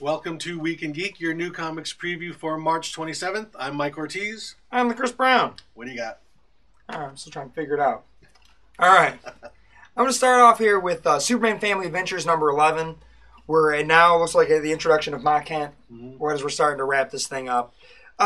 Welcome to Week and Geek, your new comics preview for March 27th. I'm Mike Ortiz. I'm the Chris Brown. What do you got? I'm still trying to figure it out. All right. I'm going to start off here with Superman Family Adventures number 11, where it now looks like the introduction of Ma Kent, as we're starting to wrap this thing up.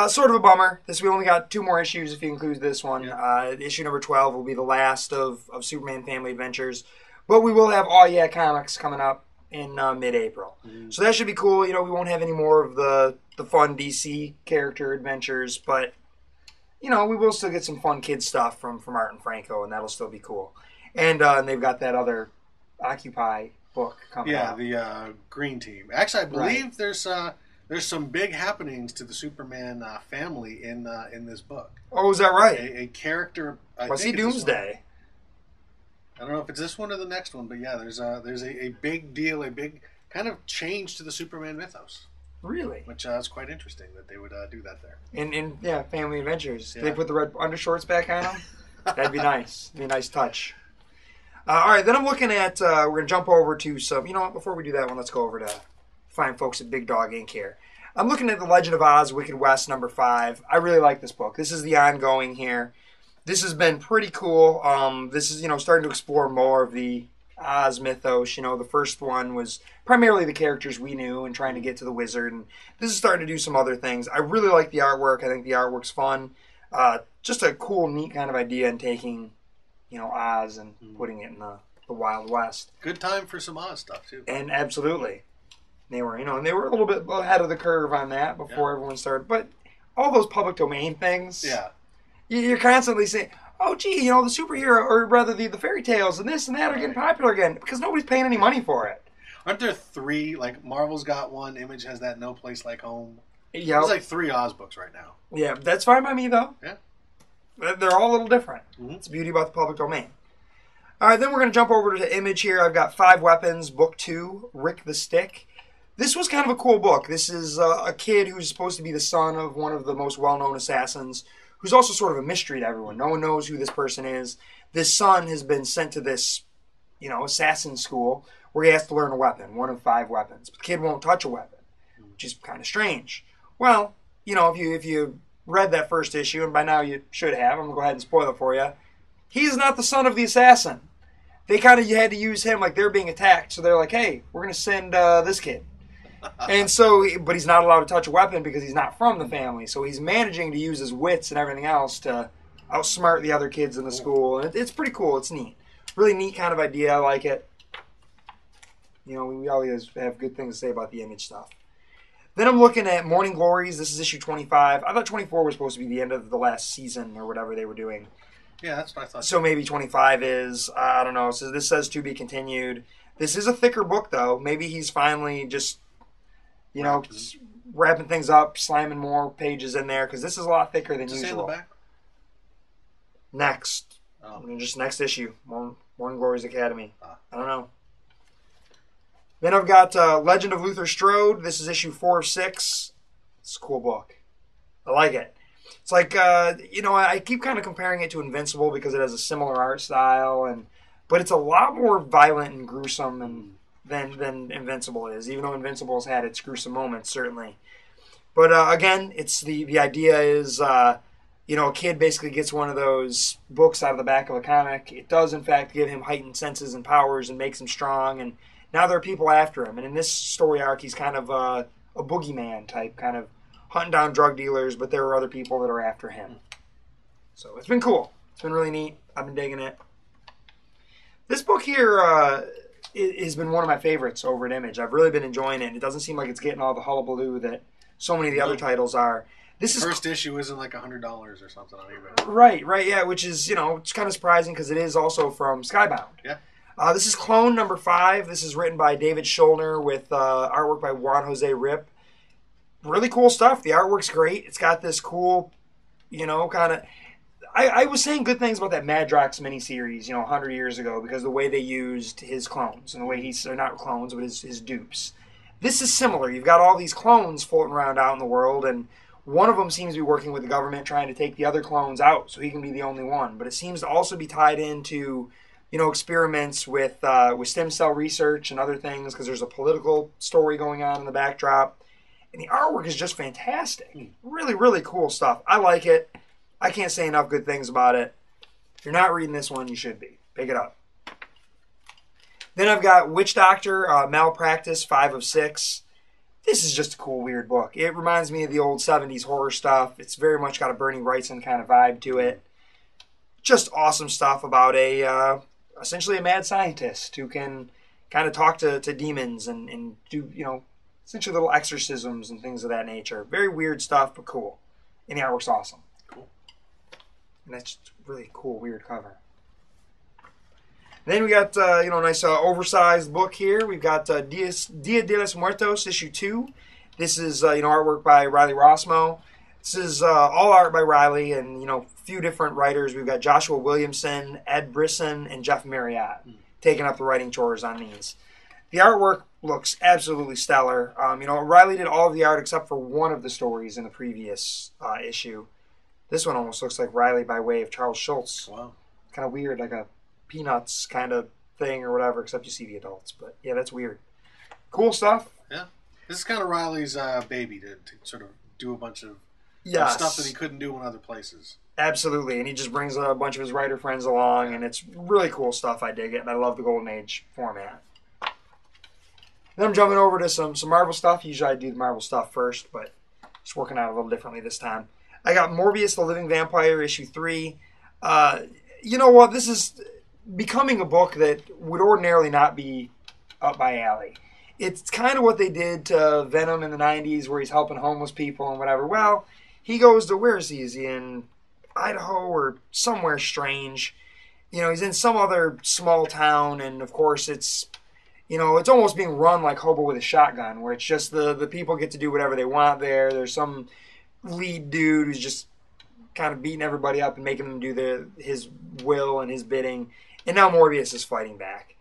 Sort of a bummer. We only got 2 more issues if you include this one. Yeah. Issue number 12 will be the last of Superman Family Adventures. But we will have All Yeah Comics coming up in mid-April. So that should be cool. You know, we won't have any more of the fun DC character adventures, but, you know, we will still get some fun kid stuff from Art and Franco, and that'll still be cool. And they've got that other Occupy book coming out. Yeah, the Green Team. Actually, I believe there's some big happenings to the Superman family in this book. Oh, is that right? A character... Was he Doomsday? I don't know if it's this one or the next one, but yeah, there's a big deal, a big kind of change to the Superman mythos. Really? Which is quite interesting that they would do that there. In Family Adventures. Yeah. Did they put the red undershorts back on them? That'd be nice. That'd be a nice touch. All right, then I'm looking at, we're going to jump over to some, you know what, before we do that one, let's go over to fine folks at Big Dog Inc. here. I'm looking at The Legend of Oz, Wicked West, number 5. I really like this book. This is the ongoing here. This has been pretty cool. This is, starting to explore more of the Oz mythos. The first one was primarily the characters we knew and trying to get to the wizard. And this is starting to do some other things. I really like the artwork. I think the artwork's fun. Just a cool, neat kind of idea in taking, Oz and putting it in the Wild West. Good time for some Oz stuff, too. And absolutely. They were, and they were a little bit ahead of the curve on that before everyone started. But all those public domain things. Yeah. You're constantly saying, oh, gee, the superhero, or rather the fairy tales and this and that are getting popular again because nobody's paying any money for it. Aren't there 3? Like, Marvel's got one, Image has that No Place Like Home. Yeah. There's like 3 Oz books right now. Yeah, that's fine by me, though. Yeah. They're all a little different. It's the beauty about the public domain. All right, then we're going to jump over to Image here. I've got 5 Weapons, Book 2, Rick the Stick. This was kind of a cool book. This is a kid who's supposed to be the son of one of the most well-known assassins, who's also sort of a mystery to everyone. No one knows who this person is. This son has been sent to this, assassin school where he has to learn a weapon, one of 5 weapons. But the kid won't touch a weapon, which is kind of strange. Well, if you read that first issue, and by now you should have, I'm going to go ahead and spoil it for you, he's not the son of the assassin. They kind of had to use him like they're being attacked, so they're like, hey, we're going to send this kid. And so, but he's not allowed to touch a weapon because he's not from the family. So he's managing to use his wits and everything else to outsmart the other kids in the school. And it's pretty cool. It's neat. Really neat kind of idea. I like it. We always have good things to say about the Image stuff. Then I'm looking at Morning Glories. This is issue 25. I thought 24 was supposed to be the end of the last season or whatever they were doing. Yeah, that's what I thought. So maybe 25 is, I don't know. So this says to be continued. This is a thicker book, though. Maybe he's finally just... wrapping things up, slamming more pages in there, because this is a lot thicker than usual. In the back? Next. Just next issue. Morning Glories Academy. I don't know. Then I've got Legend of Luther Strode. This is issue 4 of 6. It's a cool book. I like it. It's like, I keep kind of comparing it to Invincible because it has a similar art style, but it's a lot more violent and gruesome than Invincible is, even though Invincible has had its gruesome moments, certainly. But again, it's the idea is, a kid basically gets one of those books out of the back of a comic. It does, in fact, give him heightened senses and powers and makes him strong, and now there are people after him. And in this story arc, he's kind of a boogeyman type, kind of hunting down drug dealers, but there are other people that are after him. So it's been cool. It's been really neat. I've been digging it. This book here... it has been one of my favorites over at Image. I've really been enjoying it. It doesn't seem like it's getting all the hullabaloo that so many of the other titles are. The first issue isn't like $100 or something on eBay. Right, yeah, which is, it's kind of surprising because it is also from Skybound. Yeah. This is Clone number 5. This is written by David Schulner with artwork by Juan Jose Rip. Really cool stuff. The artwork's great. It's got this cool, kind of... I was saying good things about that Madrox miniseries, 100 years ago, because the way they used his clones, and the way they're not clones, but his dupes. This is similar. You've got all these clones floating around out in the world, and one of them seems to be working with the government trying to take the other clones out so he can be the only one. But it seems to also be tied into, experiments with stem cell research and other things because there's a political story going on in the backdrop. And the artwork is just fantastic. Really, really cool stuff. I like it. I can't say enough good things about it. If you're not reading this one, you should be. Pick it up. Then I've got Witch Doctor, Malpractice, 5 of 6. This is just a cool, weird book. It reminds me of the old 70s horror stuff. It's very much got a Bernie Wrightson kind of vibe to it. Just awesome stuff about essentially a mad scientist who can kind of talk to demons and do, essentially little exorcisms and things of that nature. Very weird stuff, but cool. And the artwork's awesome. Cool. And that's just a really cool, weird cover. Then we got, a nice oversized book here. We've got Dia de los Muertos, issue 2. This is, artwork by Riley Rossmo. This is all art by Riley and, a few different writers. We've got Joshua Williamson, Ed Brisson, and Jeff Marriott taking up the writing chores on these. The artwork looks absolutely stellar. Riley did all of the art except for one of the stories in the previous issue. This one almost looks like Riley by way of Charles Schultz. Wow. Kind of weird, like a Peanuts kind of thing or whatever, except you see the adults. But, yeah, that's weird. Cool stuff. Yeah. This is kind of Riley's baby to sort of do a bunch of stuff that he couldn't do in other places. Absolutely, and he just brings a bunch of his writer friends along, and it's really cool stuff. I dig it, and I love the Golden Age format. Then I'm jumping over to some Marvel stuff. Usually I do the Marvel stuff first, but it's working out a little differently this time. I got Morbius, the Living Vampire, issue 3. You know what? This is becoming a book that would ordinarily not be up my alley. It's kind of what they did to Venom in the 90s, where he's helping homeless people and whatever. Well, he goes to, where is he? Is he in Idaho or somewhere strange? He's in some other small town, and of course it's, it's almost being run like Hobo with a Shotgun, where it's just the people get to do whatever they want there. There's some lead dude who's just kind of beating everybody up and making them do his will and his bidding. And now Morbius is fighting back.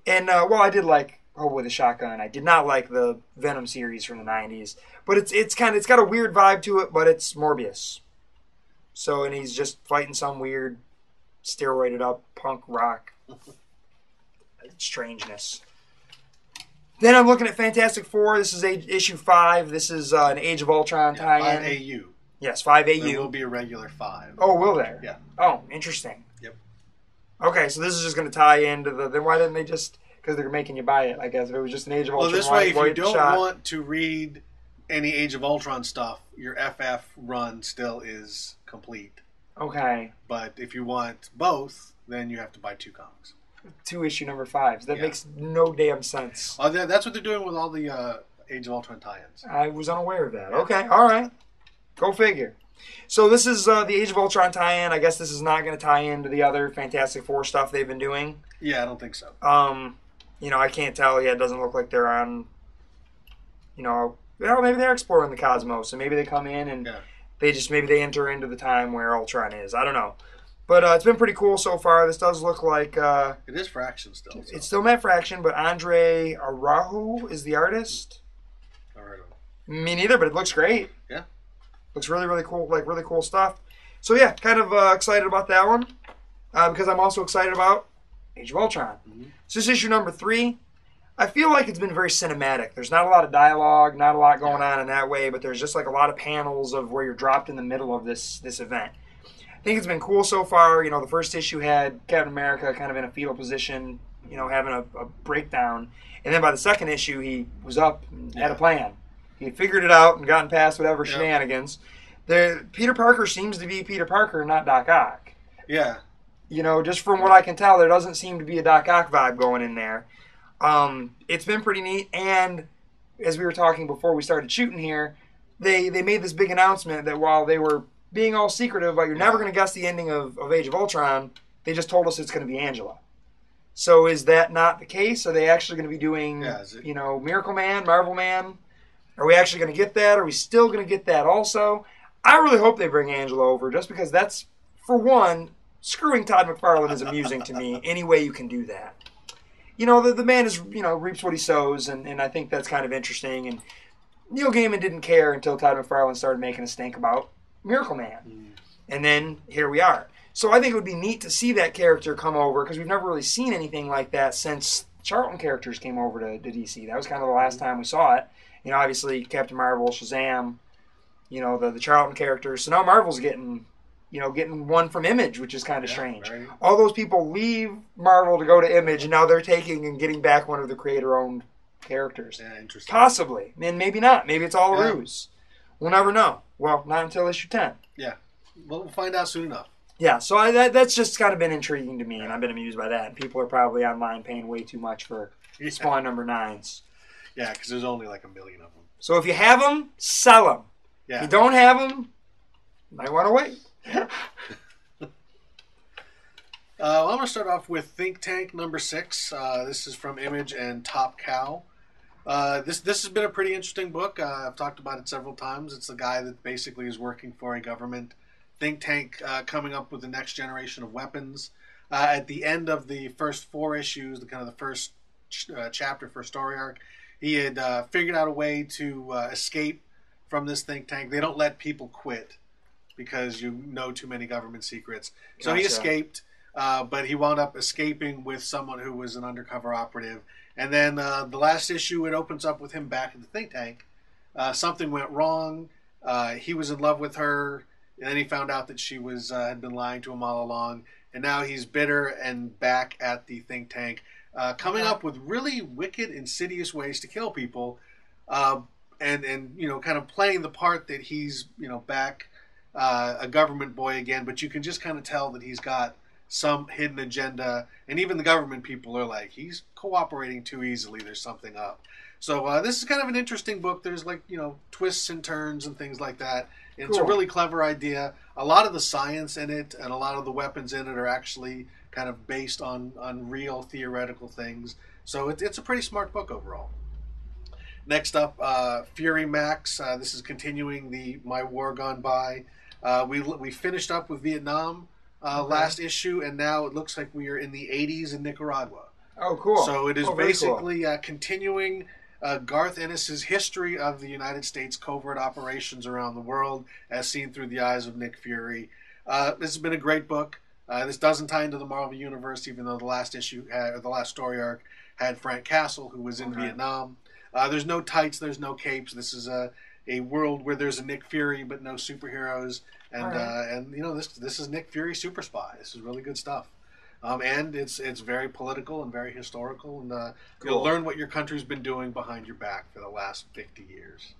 And while I did like Hobo with a Shotgun, I did not like the Venom series from the 90s. But it's got a weird vibe to it, but it's Morbius. So, and he's just fighting some weird steroided up punk rock strangeness. Then I'm looking at Fantastic Four. This is issue 5. This is an Age of Ultron tie-in. 5AU. Yes, 5AU. There will be a regular 5. Oh, will there? Yeah. Oh, interesting. Yep. Okay, so this is just going to tie into then why didn't they just, because they're making you buy it, I guess, if it was just an Age of Ultron. Well, this way, if you don't want to read any Age of Ultron stuff, your FF run still is complete. Okay. But if you want both, then you have to buy 2 comics. 2 issue number 5s. That makes no damn sense. Oh, that's what they're doing with all the Age of Ultron tie-ins. I was unaware of that. Okay, all right. Go figure. So this is the Age of Ultron tie-in. I guess this is not going to tie into the other Fantastic Four stuff they've been doing. Yeah, I don't think so. I can't tell. Yeah, it doesn't look like they're on, maybe they're exploring the cosmos, and maybe they come in and maybe they enter into the time where Ultron is. I don't know. But it's been pretty cool so far. This does look like... it is Fraction still. So. It's still Matt Fraction, but Andre Araujo is the artist. All right. Me neither, but it looks great. Yeah. Looks really, really cool, like really cool stuff. So yeah, kind of excited about that one. Because I'm also excited about Age of Ultron. Mm-hmm. So this is issue number 3. I feel like it's been very cinematic. There's not a lot of dialogue, not a lot going on in that way, but there's just like a lot of panels of where you're dropped in the middle of this event. I think it's been cool so far. The first issue had Captain America kind of in a fetal position, having a breakdown. And then by the second issue, he was up and had a plan. He had figured it out and gotten past whatever shenanigans. Peter Parker seems to be Peter Parker, not Doc Ock. Yeah. Just from what I can tell, there doesn't seem to be a Doc Ock vibe going in there. It's been pretty neat. And as we were talking before we started shooting here, they made this big announcement that while they were being all secretive, like you're never going to guess the ending of Age of Ultron, they just told us it's going to be Angela. So is that not the case? Are they actually going to be doing, Miracle Man, Marvel Man? Are we actually going to get that? Are we still going to get that also? I really hope they bring Angela over, just because that's, for one, screwing Todd McFarlane is amusing to me, any way you can do that. The man is, reaps what he sows, and I think that's kind of interesting. And Neil Gaiman didn't care until Todd McFarlane started making a stink about Miracle Man. And then here we are. So I think it would be neat to see that character come over because we've never really seen anything like that since Charlton characters came over to DC. That was kind of the last time we saw it. You know, obviously Captain Marvel, Shazam, you know, the Charlton characters. So now Marvel's getting one from Image, which is kind of strange. Right. All those people leave Marvel to go to Image, and now they're taking and getting back one of the creator-owned characters. Yeah, interesting. Possibly. And maybe not. Maybe it's all a ruse. We'll never know. Well, not until issue 10. Yeah. We'll find out soon enough. Yeah, so that's just kind of been intriguing to me, and I've been amused by that. And people are probably online paying way too much for Spawn number 9s. Yeah, because there's only like 1 million of them. So if you have them, sell them. Yeah. If you don't have them, you might want to wait. I'm going to start off with Think Tank number 6. This is from Image and Top Cow. This has been a pretty interesting book. I've talked about it several times. It's the guy that basically is working for a government think tank coming up with the next generation of weapons. At the end of the first 4 issues, the first chapter, first story arc, he had figured out a way to escape from this think tank. They don't let people quit because you know too many government secrets. So gotcha. He escaped, but he wound up escaping with someone who was an undercover operative. And then the last issue, it opens up with him back in the think tank. Something went wrong. He was in love with her. And then he found out that she had been lying to him all along. And now he's bitter and back at the think tank, coming up with really wicked, insidious ways to kill people. And you know, kind of playing the part that he's, you know, back a government boy again. But you can just kind of tell that he's got some hidden agenda. And even the government people are like, he's cooperating too easily. There's something up. So this is kind of an interesting book. There's like, you know, twists and turns and things like that. It's a really clever idea. A lot of the science in it and a lot of the weapons in it are actually kind of based on real theoretical things. So it's a pretty smart book overall. Next up, Fury Max. This is continuing the My War Gone By. We finished up with Vietnam last issue, and now it looks like we are in the 80s in Nicaragua. Oh, cool. So it is basically continuing Garth Ennis's history of the United States covert operations around the world, as seen through the eyes of Nick Fury. This has been a great book. This doesn't tie into the Marvel Universe, even though the last issue, or the last story arc, had Frank Castle, who was in Vietnam. There's no tights, there's no capes. This is a world where there's a Nick Fury, but no superheroes. And you know, this is Nick Fury Super Spy. This is really good stuff. And it's very political and very historical, and you'll learn what your country's been doing behind your back for the last 50 years.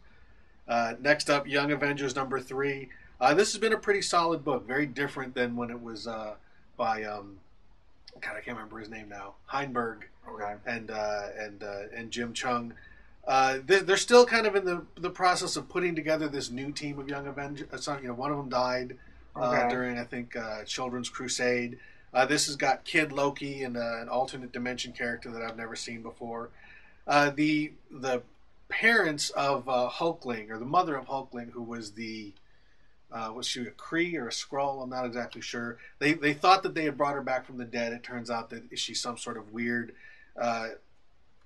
Next up, Young Avengers number 3. This has been a pretty solid book, very different than when it was by God, I can't remember his name now, Heinberg, and Jim Chung. They're still kind of in the process of putting together this new team of Young Avengers. You know, one of them died during, I think, Children's Crusade. This has got Kid Loki and an alternate dimension character that I've never seen before. The parents of Hulkling, or the mother of Hulkling, who was was she a Kree or a Skrull? I'm not exactly sure. They thought that they had brought her back from the dead. It turns out that she's some sort of weird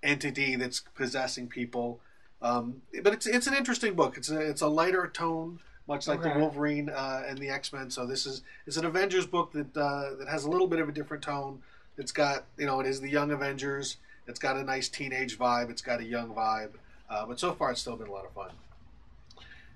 entity that's possessing people. But it's an interesting book. It's a lighter tone, much like the Wolverine and the X-Men. So it's an Avengers book that has a little bit of a different tone. It's got, you know, it is the Young Avengers. It's got a nice teenage vibe. It's got a young vibe. But so far, it's still been a lot of fun.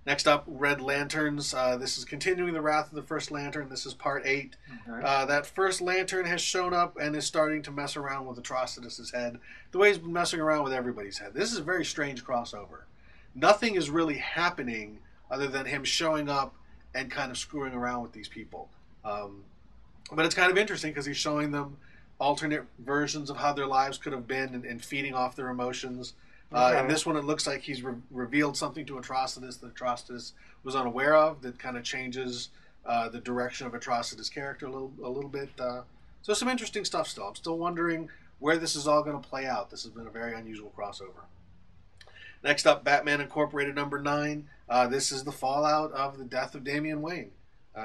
Next up, Red Lanterns. This is continuing the Wrath of the First Lantern. This is part 8. That first Lantern has shown up and is starting to mess around with Atrocitus's head, the way he's been messing around with everybody's head. This is a very strange crossover. Nothing is really happening other than him showing up and kind of screwing around with these people. But it's kind of interesting because he's showing them alternate versions of how their lives could have been and feeding off their emotions. In this one, it looks like he's revealed something to Atrocitus that Atrocitus was unaware of that kind of changes the direction of Atrocitus' character a little bit. So some interesting stuff still. I'm still wondering where this is all going to play out. This has been a very unusual crossover. Next up, Batman Incorporated number 9. This is the fallout of the death of Damian Wayne.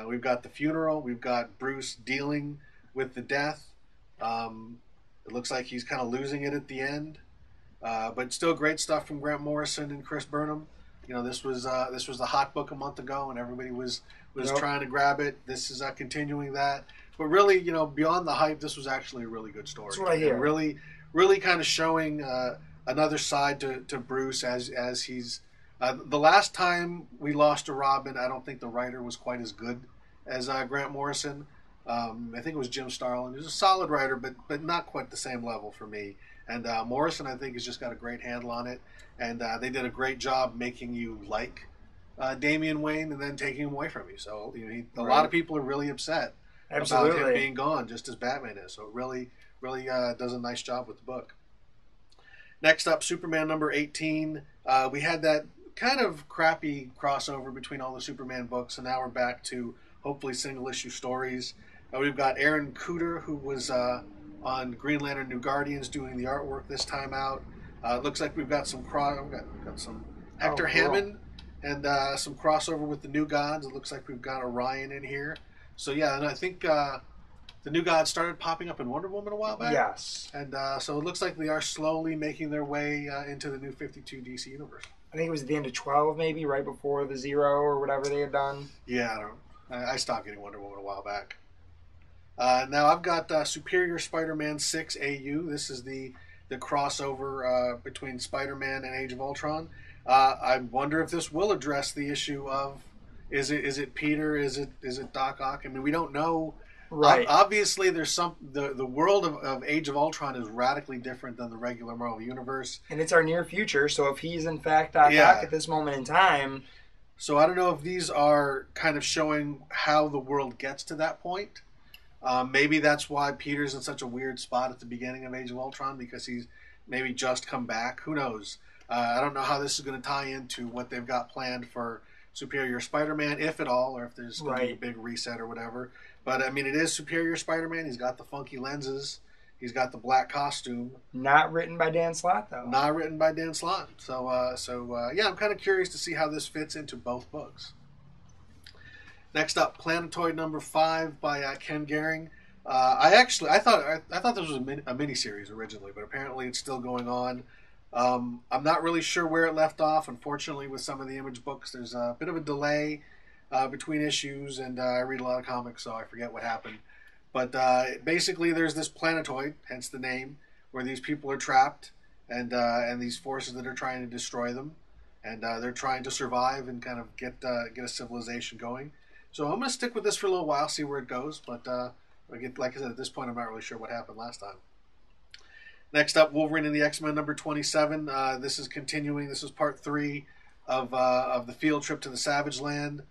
We've got the funeral. We've got Bruce dealing with the death. It looks like he's kind of losing it at the end. But still great stuff from Grant Morrison and Chris Burnham. You know, this was the hot book a month ago, and everybody was was Yep. trying to grab it. This is continuing that. But really, beyond the hype, this was actually a really good story. That's what I hear. And really, really kind of showing another side to Bruce as he's. The last time we lost to Robin, I don't think the writer was quite as good as Grant Morrison. I think it was Jim Starlin. He was a solid writer, but not quite the same level for me. And Morrison, I think, has just got a great handle on it. And they did a great job making you like Damian Wayne and then taking him away from you. So a lot of people are really upset about him being gone, just as Batman is. So it really does a nice job with the book. Next up, Superman number 18. We had that kind of crappy crossover between all the Superman books, and now we're back to hopefully single-issue stories. We've got Aaron Cooter, who was on Green Lantern New Guardians doing the artwork this time out. It looks like we've got some we've got some Hector Hammond and some crossover with the New Gods. It looks like we've got Orion in here. So yeah, and I think the New Gods started popping up in Wonder Woman a while back. Yes. And so it looks like they are slowly making their way into the New 52 DC universe. I think it was at the end of 12, maybe, right before the Zero or whatever they had done. Yeah, I stopped getting Wonder Woman a while back. Now I've got Superior Spider-Man 6 AU. This is the crossover between Spider-Man and Age of Ultron. I wonder if this will address the issue of is it Peter, is it Doc Ock? I mean, we don't know. Right. Obviously, there's the world of Age of Ultron is radically different than the regular Marvel universe, and it's our near future. So if he's in fact Doc Ock at this moment in time, so I don't know if these are kind of showing how the world gets to that point. Maybe that's why Peter's in such a weird spot at the beginning of Age of Ultron, because he's maybe just come back. Who knows? I don't know how this is going to tie into what they've got planned for Superior Spider-Man, if at all, or if there's going to be a big reset or whatever. But, I mean, it is Superior Spider-Man. He's got the funky lenses. He's got the black costume. Not written by Dan Slott, though. Not written by Dan Slott. So yeah, I'm kind of curious to see how this fits into both books. Next up, Planetoid number 5 by Ken Gehring. I thought this was a miniseries originally, but apparently it's still going on. I'm not really sure where it left off. Unfortunately, with some of the Image books, there's a bit of a delay between issues, and I read a lot of comics, so I forget what happened. But basically, there's this planetoid, hence the name, where these people are trapped, and these forces that are trying to destroy them, and they're trying to survive and kind of get a civilization going. So I'm going to stick with this for a little while, see where it goes. But like I said, at this point, I'm not really sure what happened last time. Next up, Wolverine and the X-Men number 27. This is continuing. This is part 3 of the field trip to the Savage Land.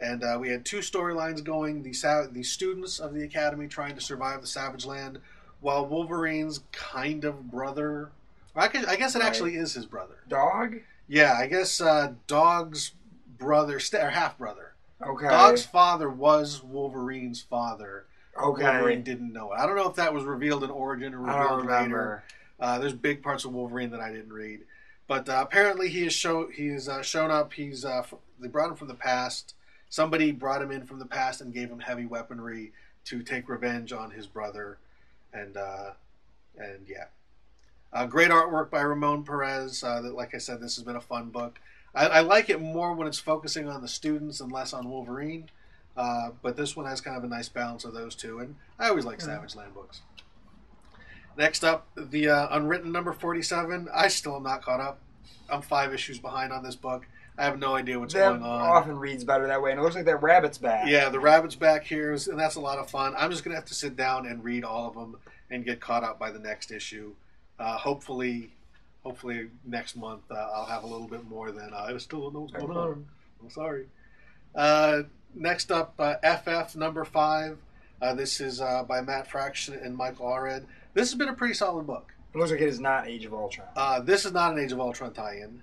And we had 2 storylines going. The students of the Academy trying to survive the Savage Land, while Wolverine's kind of brother... I guess it actually is his brother. Dog? Yeah, I guess Dog's brother, or half-brother. Okay. Dog's father was Wolverine's father. Okay. Wolverine didn't know it. I don't know if that was revealed in Origin or revealed later. There's big parts of Wolverine that I didn't read. But apparently he has shown up. They brought him from the past. Somebody brought him in from the past and gave him heavy weaponry to take revenge on his brother. And yeah. Great artwork by Ramon Perez. Like I said, this has been a fun book. I like it more when it's focusing on the students and less on Wolverine. But this one has kind of a nice balance of those two. And I always like Savage Land books. Next up, the Unwritten number 47. I still am not caught up. I'm 5 issues behind on this book. I have no idea what's going on. Often reads better that way. And it looks like that rabbit's back. Yeah, the rabbit's back here. And that's a lot of fun. I'm just going to have to sit down and read all of them and get caught up by the next issue. Hopefully next month I'll have a little bit more than I still don't know what's going on. I'm sorry. Next up, FF number 5. This is by Matt Fraction and Michael Allred. This has been a pretty solid book. It looks like it is not Age of Ultron. This is not an Age of Ultron tie-in.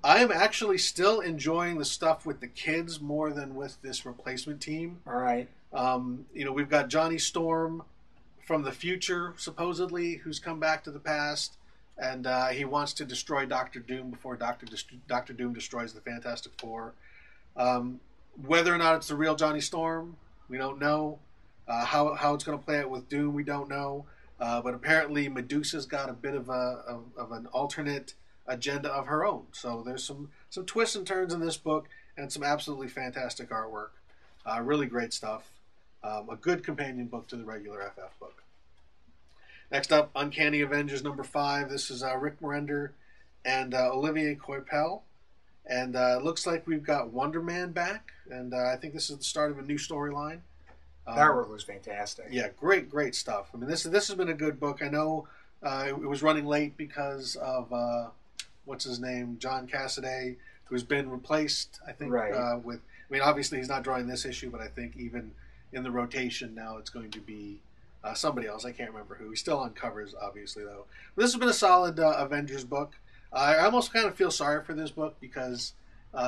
I am actually still enjoying the stuff with the kids more than with this replacement team. All right. We've got Johnny Storm from the future, supposedly, who's come back to the past. And he wants to destroy Doctor Doom before Doctor Doom destroys the Fantastic Four. Whether or not it's the real Johnny Storm, we don't know. How it's going to play out with Doom, we don't know. But apparently Medusa's got a bit of an alternate agenda of her own. So there's some twists and turns in this book and some absolutely fantastic artwork. Really great stuff. A good companion book to the regular FF book. Next up, Uncanny Avengers number 5. This is Rick Morender and Olivier Coipel. And it looks like we've got Wonder Man back. And I think this is the start of a new storyline. That work was fantastic. Yeah, great stuff. I mean, this has been a good book. I know it was running late because of, what's his name, John Cassaday, who's been replaced, I think, with... I mean, obviously he's not drawing this issue, but I think even in the rotation now it's going to be somebody else. I can't remember who. He's still on covers, obviously, though. But this has been a solid Avengers book. I almost kind of feel sorry for this book because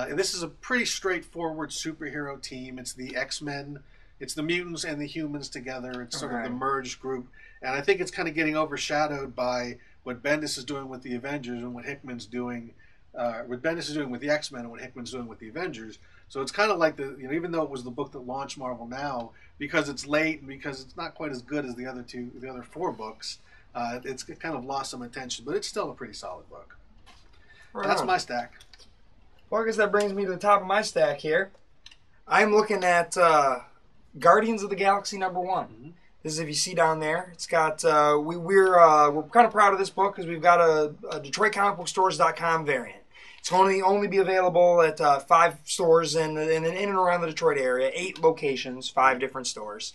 this is a pretty straightforward superhero team. It's the X-Men, it's the mutants and the humans together. It's sort of the merged group. And I think it's kind of getting overshadowed by what Bendis is doing with the Avengers and what Hickman's doing, what Bendis is doing with the X-Men and what Hickman's doing with the Avengers. So it's kind of like even though it was the book that launched Marvel Now, because it's late and because it's not quite as good as the other 4 books, it's kind of lost some attention. But it's still a pretty solid book. Right. That's my stack. Well, I guess that brings me to the top of my stack here. I'm looking at Guardians of the Galaxy number 1. Mm-hmm. This is, if you see down there, it's got we're kind of proud of this book because we've got a DetroitComicBookStores.com variant. It's going to only be available at 5 stores in and around the Detroit area, 8 locations, 5 different stores.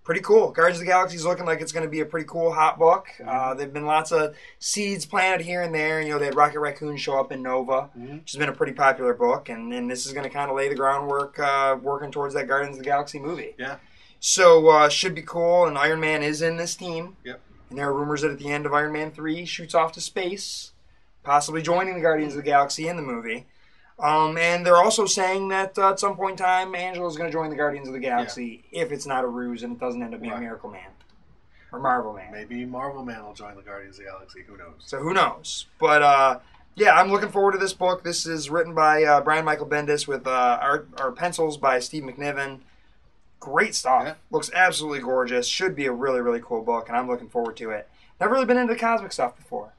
Pretty cool. Guardians of the Galaxy is looking like it's going to be a pretty cool, hot book. There've been lots of seeds planted here and there. You know, they had Rocket Raccoon show up in Nova, which has been a pretty popular book, and this is going to kind of lay the groundwork working towards that Guardians of the Galaxy movie. Yeah. So, should be cool, and Iron Man is in this team. Yep. And there are rumors that at the end of Iron Man 3, he shoots off to space, possibly joining the Guardians of the Galaxy in the movie. And they're also saying that at some point in time, Angela's going to join the Guardians of the Galaxy if it's not a ruse and it doesn't end up being Miracle Man or Marvel Man. Maybe Marvel Man will join the Guardians of the Galaxy. Who knows? So who knows? But yeah, I'm looking forward to this book. This is written by Brian Michael Bendis with art or pencils by Steve McNiven. Great stuff. Yeah. Looks absolutely gorgeous. Should be a really, really cool book, and I'm looking forward to it. Never really been into cosmic stuff before.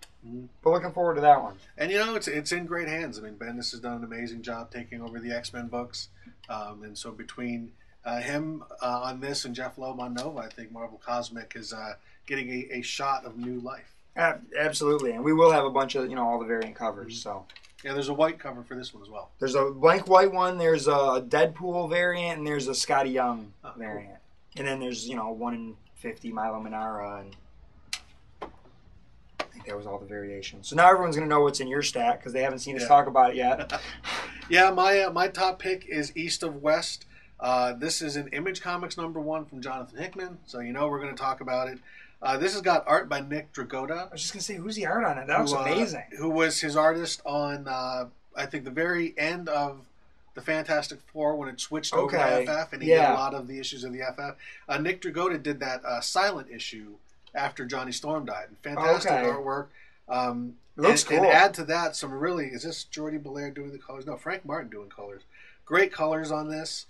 But looking forward to that one. And, you know, it's in great hands. I mean, Bendis has done an amazing job taking over the X-Men books. And so between him on this and Jeff Loeb on Nova, I think Marvel Cosmic is getting a shot of new life. Absolutely. And we will have a bunch of, all the variant covers. So yeah, there's a white cover for this one as well. There's a blank white one. There's a Deadpool variant, and there's a Scotty Young variant. Cool. And then there's, 1 in 50 Milo Manara and... That was all the variations. So now everyone's going to know what's in your stack because they haven't seen us talk about it yet. Yeah, my top pick is East of West. This is an Image Comics number 1 from Jonathan Hickman, so we're going to talk about it. This has got art by Nick Dragotta. I was just going to say, who's the art on it? That looks amazing. Who was his artist on, I think, the very end of the Fantastic Four when it switched over to FF, and he did a lot of the issues of the FF. Nick Dragotta did that silent issue after Johnny Storm died. Fantastic artwork. Looks cool. And add to that some really... Is this Jordi Belair doing the colors? No, Frank Martin doing colors. Great colors on this.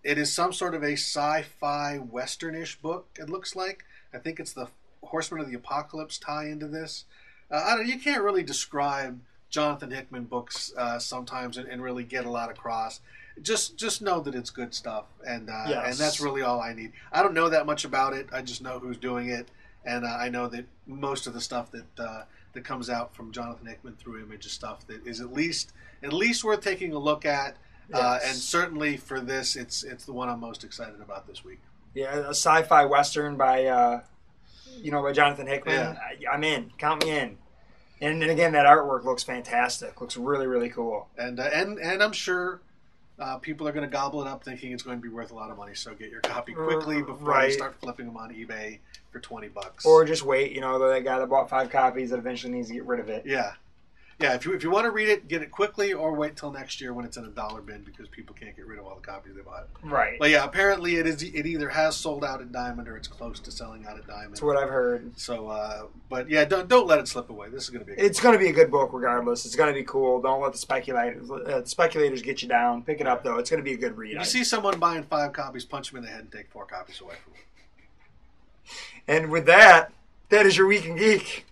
It is some sort of a sci-fi western-ish book, it looks like. I think it's the Horsemen of the Apocalypse tie into this. You can't really describe Jonathan Hickman books sometimes and really get a lot across. Just know that it's good stuff, and that's really all I need. I don't know that much about it. I just know who's doing it, and I know that most of the stuff that comes out from Jonathan Hickman through Image is stuff that is at least worth taking a look at. And certainly for this, it's the one I'm most excited about this week. Yeah, a sci-fi western by by Jonathan Hickman. Yeah. I'm in. Count me in. And again, that artwork looks fantastic. Looks really, really cool. And I'm sure people are going to gobble it up thinking it's going to be worth a lot of money. So get your copy quickly before you start flipping them on eBay for $20. Or just wait. That guy that bought 5 copies that eventually needs to get rid of it. Yeah. Yeah, if you want to read it, get it quickly or wait till next year when it's in a dollar bin because people can't get rid of all the copies they bought. Right. But yeah, apparently it either has sold out at Diamond or it's close to selling out at Diamond. That's what I've heard. So, but yeah, don't let it slip away. This is going to be It's going to be a good book regardless. It's going to be cool. Don't let the speculators get you down. Pick it up, though. It's going to be a good read. If you see someone buying 5 copies, punch them in the head and take 4 copies away from them. And with that, that is your Week in Geek.